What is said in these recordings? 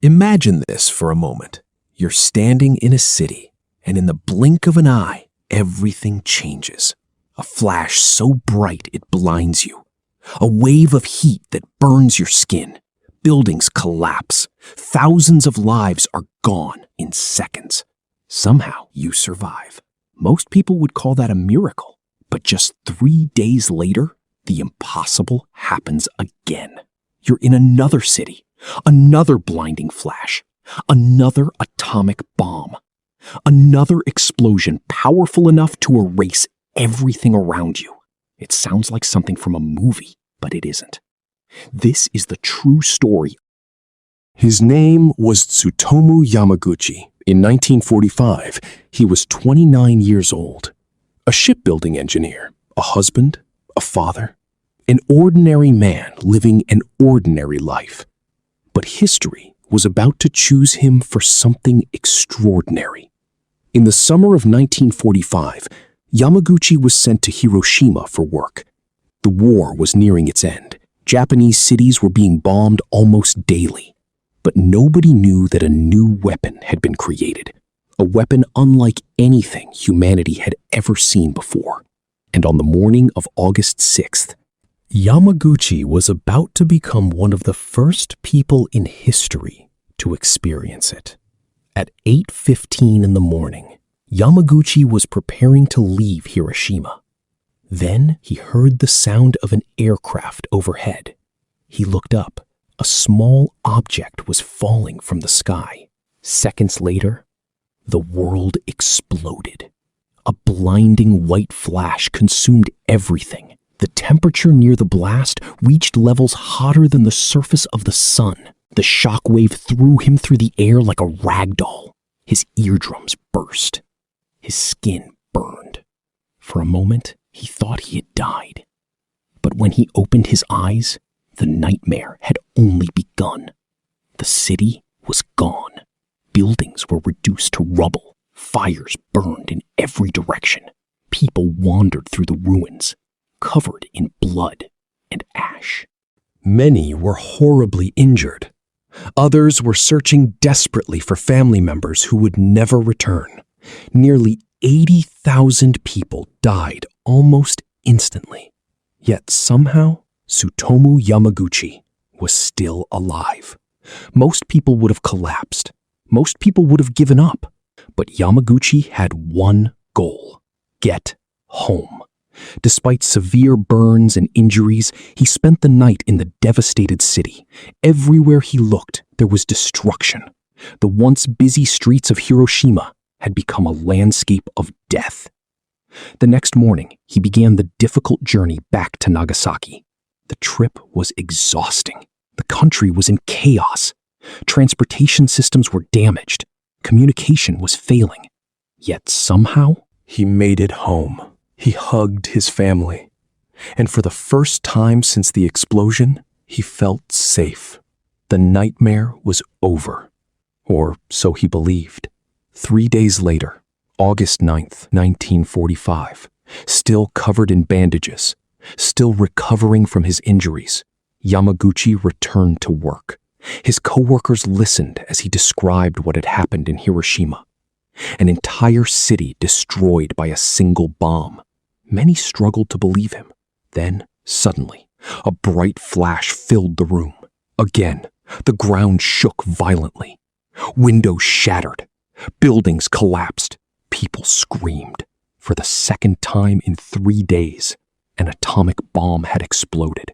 Imagine this for a moment. You're standing in a city, and in the blink of an eye, everything changes. A flash so bright it blinds you. A wave of heat that burns your skin. Buildings collapse. Thousands of lives are gone in seconds. Somehow you survive. Most people would call that a miracle. But just 3 days later, the impossible happens again. You're in another city, another blinding flash, another atomic bomb, another explosion powerful enough to erase everything around you. It sounds like something from a movie, but it isn't. This is the true story. His name was Tsutomu Yamaguchi. In 1945, he was 29 years old. A shipbuilding engineer, a husband, a father, an ordinary man living an ordinary life. But history was about to choose him for something extraordinary. In the summer of 1945, Yamaguchi was sent to Hiroshima for work. The war was nearing its end. Japanese cities were being bombed almost daily. But nobody knew that a new weapon had been created. A weapon unlike anything humanity had ever seen before. And on the morning of August 6th, Yamaguchi was about to become one of the first people in history to experience it. At 8:15 in the morning, Yamaguchi was preparing to leave Hiroshima. Then he heard the sound of an aircraft overhead. He looked up. A small object was falling from the sky. Seconds later, the world exploded. A blinding white flash consumed everything. The temperature near the blast reached levels hotter than the surface of the sun. The shockwave threw him through the air like a rag doll. His eardrums burst. His skin burned. For a moment, he thought he had died. But when he opened his eyes, the nightmare had only begun. The city was gone. Buildings were reduced to rubble. Fires burned in every direction. People wandered through the ruins, covered in blood and ash. Many were horribly injured. Others were searching desperately for family members who would never return. Nearly 80,000 people died almost instantly. Yet somehow, Tsutomu Yamaguchi was still alive. Most people would have collapsed. Most people would have given up. But Yamaguchi had one goal: get home. Despite severe burns and injuries, he spent the night in the devastated city. Everywhere he looked, there was destruction. The once busy streets of Hiroshima had become a landscape of death. The next morning, he began the difficult journey back to Nagasaki. The trip was exhausting. The country was in chaos. Transportation systems were damaged. Communication was failing. Yet somehow, he made it home. He hugged his family. And for the first time since the explosion, he felt safe. The nightmare was over. Or so he believed. 3 days later, August 9th, 1945, still covered in bandages, still recovering from his injuries, Yamaguchi returned to work. His coworkers listened as he described what had happened in Hiroshima. An entire city destroyed by a single bomb. Many struggled to believe him. Then, suddenly, a bright flash filled the room. Again, the ground shook violently. Windows shattered. Buildings collapsed. People screamed. For the second time in 3 days, an atomic bomb had exploded.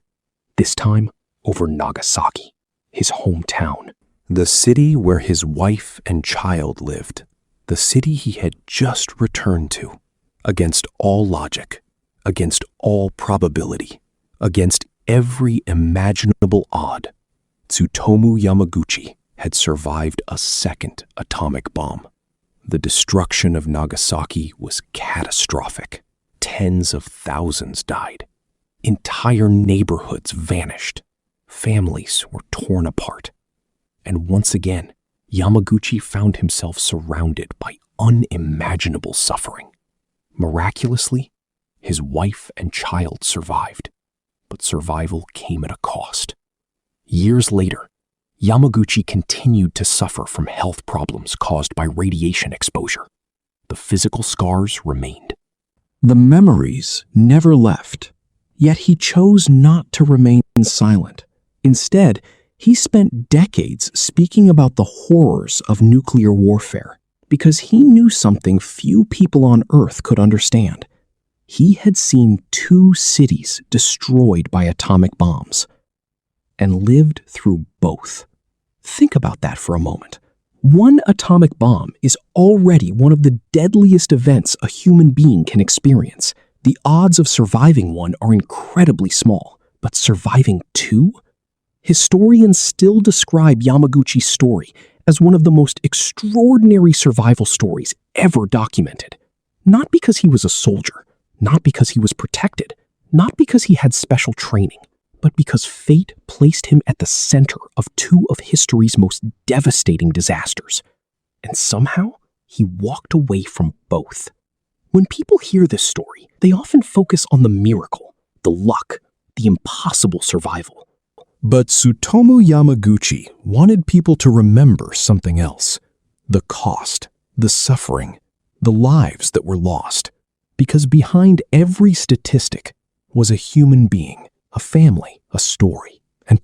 This time over Nagasaki, his hometown. The city where his wife and child lived. The city he had just returned to. Against all logic, against all probability, against every imaginable odd, Tsutomu Yamaguchi had survived a second atomic bomb. The destruction of Nagasaki was catastrophic. Tens of thousands died. Entire neighborhoods vanished. Families were torn apart. And once again, Yamaguchi found himself surrounded by unimaginable suffering. Miraculously, his wife and child survived, but survival came at a cost. Years later, Yamaguchi continued to suffer from health problems caused by radiation exposure. The physical scars remained. The memories never left, yet he chose not to remain silent. Instead, he spent decades speaking about the horrors of nuclear warfare because he knew something few people on Earth could understand. He had seen 2 cities destroyed by atomic bombs and lived through both. Think about that for a moment. One atomic bomb is already one of the deadliest events a human being can experience. The odds of surviving one are incredibly small, but surviving 2? Historians still describe Yamaguchi's story as one of the most extraordinary survival stories ever documented. Not because he was a soldier, not because he was protected, not because he had special training, but because fate placed him at the center of 2 of history's most devastating disasters. And somehow, he walked away from both. When people hear this story, they often focus on the miracle, the luck, the impossible survival. But Tsutomu Yamaguchi wanted people to remember something else. The cost, the suffering, the lives that were lost. Because behind every statistic was a human being, a family, a story, and